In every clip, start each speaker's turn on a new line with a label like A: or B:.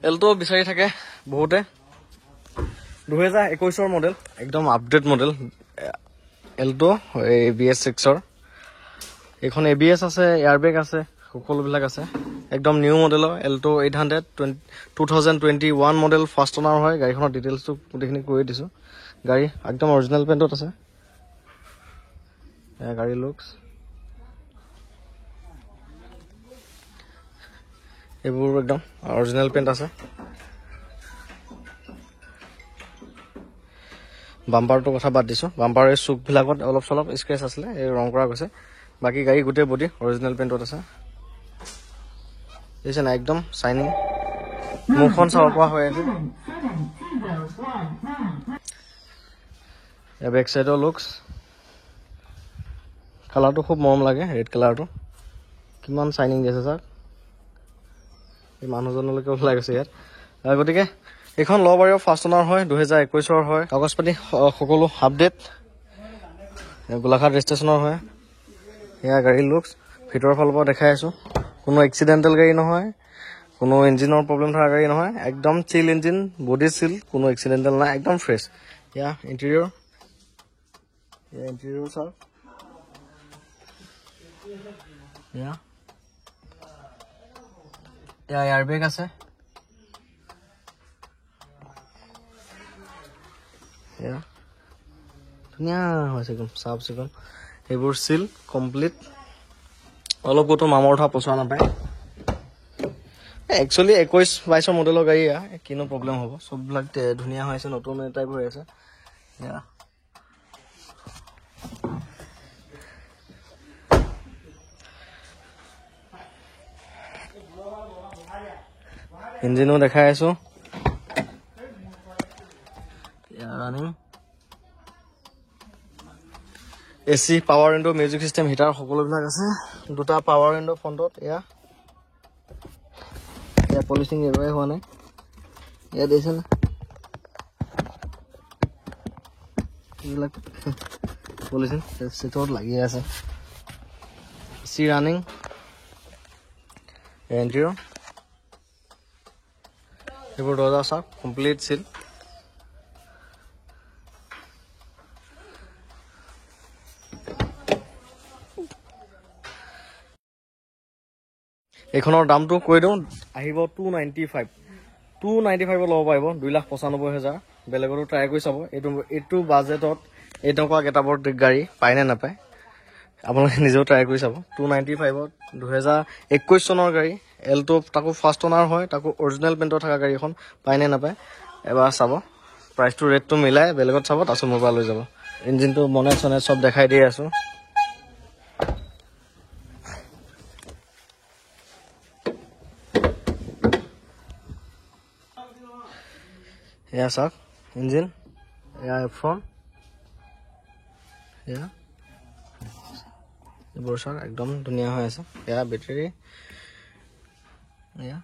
A: এলটো বিচাৰি থাকে বহুতে 2021 মডেল একদম আপডেট মডেল এলটো ABS 6 এখন ABS আছে এয়াৰবেগ আছে সকলোবিলাক আছে একদম নিউ মডেলৰ এলটো 800 2021 মডেল ফাৰ্ষ্ট অনাৰ হয় গাড়ীখনৰ ডিটেইলছটো গোটেইখিনি কৈ দিছো গাড়ী একদম অৰিজিনাল পেইণ্টত আছে গাড়ী লুকস এইবোৰ একদম অৰিজিনাল পেইণ্ট আছে বাম্পাৰটো কথা বাদ দিছো বাম্পাৰৰ চুকবিলাকত অলপ চলপ স্ক্ৰেচ আছিলে এই ৰং কৰা গৈছে বাকি গাড়ী গোটেই বডি অৰিজিনাল পেইণ্টত আছে দিছে না একদম শাইনিং মুখন চাব পৰা হৈ আছে এই বেক সাইডৰ লুকস কালাৰটো খুব মৰম লাগে ৰেড কালাৰটো কিমান শাইনিং দিছে স্যাৰ এই মানুহজনলৈকে ওলাই গৈছে ইয়াত গতিকে এখন ল বাৰিও ফাৰ্ষ্ট অনাৰ হয় 2021 হয় কাগজপাতি সকলো আপডেট গোলাঘাট ৰেজিষ্ট্ৰেচনৰ হয় এয়া গাড়ী লুকস ভিতৰৰ ফালৰ পৰা দেখাই আছো কোনো এক্সিডেন্টাল গাড়ী নহয় কোনো ইঞ্জিনৰ প্ৰবলেম থকা গাড়ী নহয় একদম চিল ইঞ্জিন বডি চিল কোনো এক্সিডেন্টাল নাই একদম ফ্ৰেছ ইয়া ইন্টেৰিয়ৰ স্যাৰ ইয়া এয়াৰবেগ আছে ধুনীয়া হৈছে একদম চাফ চিকুণ এইবোৰ চিল কমপ্লিট অলপ কতো মামৰ উঠা পচোৱা নাপায় একচুৱেলি 21-22 মডেলৰ গাড়ী কিনো প্ৰব্লেম হ'ব সববিলাক ধুনীয়া হৈছে নতুন টাইপ হৈ আছে ইঞ্জিনো দেখাই আছো running AC power window music system heater সকলোবিলাক আছে দুটা পাৱাৰ উইন্ডো ফ্ৰন্টত এয়া পলিশিং এৰুৱাই হোৱা নাই এয়া দেখিছে না এইবিলাক পলিশিং সিটত লাগি আছে সি ৰানিং এন্ট্ৰিও এইবোৰ দৰ্জা চাওক কমপ্লিট সিল এখনৰ দামটো কৈ দিওঁ আহিব 295 ল'ব পাৰিব 2,95,000 বেলেগতো ট্ৰাই কৰি চাব এইটো বাজেটত এইটকা গেটাবৰ গাড়ী পায় নে নাপায় আপোনালোকে নিজেও ট্ৰাই কৰি চাব 295 2021 চনৰ গাড়ী এলটো তাকো ফাৰ্ষ্ট অনাৰ হয় তাকো অৰিজিনেল পেইণ্টত থকা গাড়ী এখন পায় নে নাপায় এবাৰ চাব প্ৰাইচটো ৰেটটো মিলাই বেলেগত চাব তাৰপিছত মোৰ পৰা লৈ যাব ইঞ্জিনটো বনেট চনেট সব দেখাই দি আছো এয়া চাওক ইঞ্জিন এয়া এফ্ৰন এয়া এইবোৰ চাওক একদম ধুনীয়া হৈ আছে এয়া বেটাৰী এয়া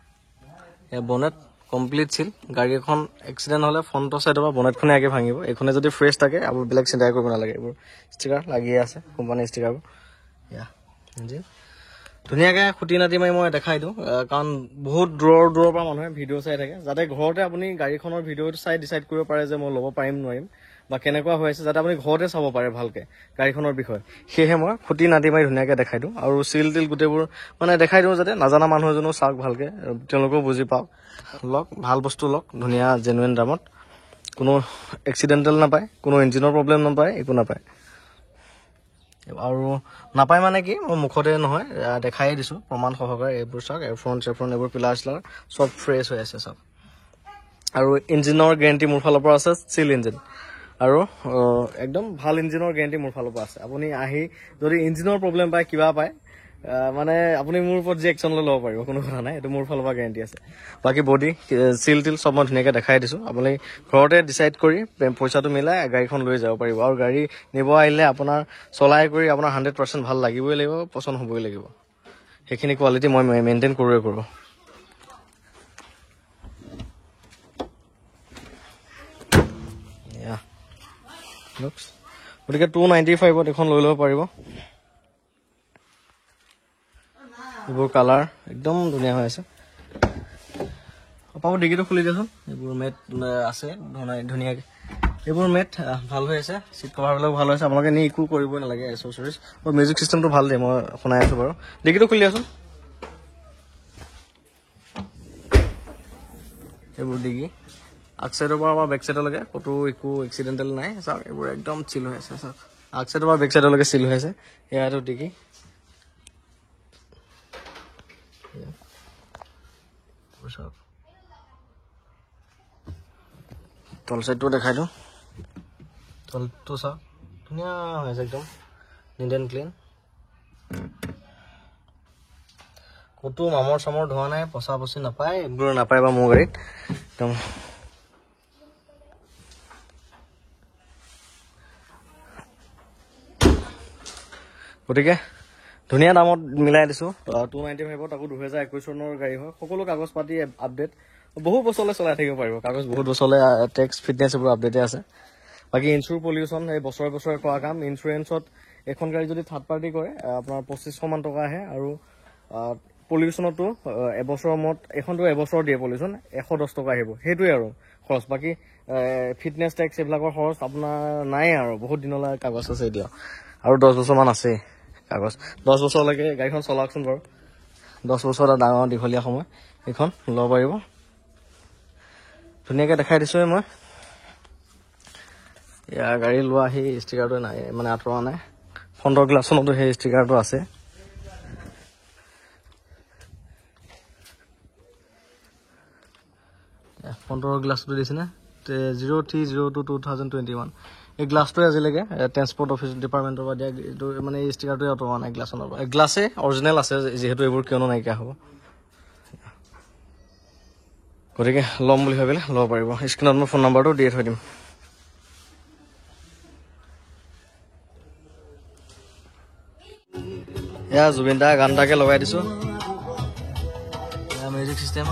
A: বনেট কমপ্লিট ছিল গাড়ী এখন এক্সিডেন্ট হলে ফ্ৰন্টৰ সাইডৰ পৰা বনেটখনে আগে ভাঙিব এখনে যদি ফ্ৰেছ থাকে আৰু বেলেগ চিন্তা কৰিব নালাগে এইবোৰ ষ্টিকাৰ লাগি আছে কোম্পানী ষ্টিকাৰবোৰ এয়া ইঞ্জিন ধুনীয়াকৈ খুঁটি নাটি মাৰি মই দেখাই দিওঁ কাৰণ বহুত দূৰৰ পৰা মানুহে ভিডিঅ' চাই থাকে যাতে ঘৰতে আপুনি গাড়ীখনৰ ভিডিঅ'টো চাই ডিচাইড কৰিব পাৰে যে মই ল'ব পাৰিম নোৱাৰিম বা কেনেকুৱা হৈ আছে যাতে আপুনি ঘৰতে চাব পাৰে ভালকৈ গাড়ীখনৰ বিষয়ে সেয়েহে মই খুঁটি নাটি মাৰি ধুনীয়াকৈ দেখাই দিওঁ আৰু চিল টিল গোটেইবোৰ মানে দেখাই দিওঁ যাতে নাজানা মানুহ এজনো চাওক ভালকৈ তেওঁলোকেও বুজি পাওক লওক ভাল বস্তু লওক ধুনীয়া জেনুইন দামত কোনো এক্সিডেণ্টেল নাপায় কোনো ইঞ্জিনৰ প্ৰব্লেম নাপায় একো নাপায় আৰু নাপায় মানে কি মই মুখতে নহয় দেখাই দিছো প্ৰমাণ সহকাৰে এইবোৰ চাওক এফ্ৰন এইবোৰ পিলাৰ চিলাৰ সব ফ্ৰেছ হৈ আছে চাওক আৰু ইঞ্জিনৰ গেৰেণ্টি মোৰ ফালৰ পৰা আছে চিল ইঞ্জিন আৰু একদম ভাল ইঞ্জিনৰ গেৰেণ্টি মোৰ ফালৰ পৰা আছে আপুনি আহি যদি ইঞ্জিনৰ প্ৰব্লেম পায় কিবা পায় মানে আপুনি মোৰ ওপৰত যি একশ্যন ল'ব পাৰিব কোনো কথা নাই এইটো মোৰ ফালৰ পৰা গেৰেণ্টি আছে বাকি বডি চিল টিল সব মই ধুনীয়াকৈ দেখাই দিছো আপুনি ঘৰতে ডিচাইড কৰি পইচাটো মিলাই গাড়ীখন লৈ যাব পাৰিব আৰু গাড়ী নিব আহিলে আপোনাৰ চলাই কৰি আপোনাৰ 100% ভাল লাগিবই লাগিব পছন্দ হ'বই লাগিব সেইখিনি কোৱালিটি মই মেইনটেইন কৰোঁ গতিকে 295ত এখন লৈ ল'ব পাৰিব এইবোৰ কালাৰ একদম ধুনীয়া হৈ আছে পাব ডিগিটো খুলি দিয়াচোন এইবোৰ মেট আছে ধুনীয়াকৈ এইবোৰ মেট ভাল হৈ আছে চিট কভাৰবিলাক ভাল হৈছে আপোনালোকে নি একো কৰিবই নালাগে এচেছৰিজ আৰু মিউজিক চিষ্টেমটো ভাল দিয়ে মই শুনাই আছোঁ বাৰু ডিগিটো খুলি দিয়াচোন এইবোৰ ডিগি আগ চাইডৰ পৰা আমাৰ বেক চাইডলৈকে ক'তো একো এক্সিডেণ্টেল নাই চাওক এইবোৰ একদম চিল হৈ আছে চাওক আগ চাইডৰ পৰা বেক চাইডলৈকে চিল হৈ আছে এয়াটো ডিগি চাওক তল চাইডটো দেখাই দিওঁ তলটো চাওক ধুনীয়া হৈ আছে একদম নিট এণ্ড ক্লিন ক'তো মামৰ চামৰ ধোৱা নাই পচা পচি নাপায় এইবোৰ নাপায় বা মোৰ গাড়ীত একদম গতিকে ধুনীয়া দামত মিলাই দিছোঁ 295 তাকো 2021 চনৰ গাড়ী হয় সকলো কাগজ পাতি আপডেট বহুত বছৰলৈ চলাই থাকিব পাৰিব কাগজ বহুত বছৰলৈ টেক্স ফিটনেছ এইবোৰ আপডেটে আছে বাকী ইঞ্চুৰ পলিউশ্যন এই বছৰে বছৰে কৰা কাম ইঞ্চুৰেঞ্চত এখন গাড়ী যদি থাৰ্ড পাৰ্টি কৰে আপোনাৰ 2500 মান টকা আহে আৰু পলিউশ্যনতো এবছৰৰ মূৰত এখনতো এবছৰ দিয়ে পলিউশ্যন 110 টকা আহিব সেইটোৱে আৰু খৰচ বাকী ফিটনেছ টেক্স এইবিলাকৰ খৰচ আপোনাৰ নাই আৰু বহুত দিনলৈ কাগজ আছে এতিয়া আৰু 10 বছৰমান আছে কাগজ 10 বছৰলৈকে গাড়ীখন চলাওকচোন বাৰু 10 বছৰ এটা ডাঙৰ দীঘলীয়া সময় এইখন ল'ব পাৰিব ধুনীয়াকৈ দেখাই দিছোঁৱে মই ইয়াৰ গাড়ী লোৱা সেই ষ্টিকাৰটো নাই মানে আঁতৰোৱা নাই ফ্ৰণ্টৰ গ্লাছখনতো সেই ষ্টিকাৰটো আছে ফ্ৰণ্টৰ গ্লাছটো দিছেনে 03/02/2021 এই গ্লাছটোৱে আজিলৈকে ট্ৰেন্সপৰ্ট অফিচ ডিপাৰ্টমেণ্টৰ পৰা দিয়া এইটো মানে এই ষ্টিকাৰটোৱে আঁতৰোৱা নাই গ্লাছখনৰ পৰা গ্লাছে অৰিজিনেল আছে যিহেতু এইবোৰ কিয়নো নাইকিয়া হ'ব গতিকে ল'ম বুলি ভাবিলে ল'ব পাৰিব স্ক্ৰীণত মই ফোন নম্বৰটো দিয়ে থৈ দিম এয়া জুবিন দাৰ গান এটাকে লগাই দিছোঁ মিউজিক চিষ্টেম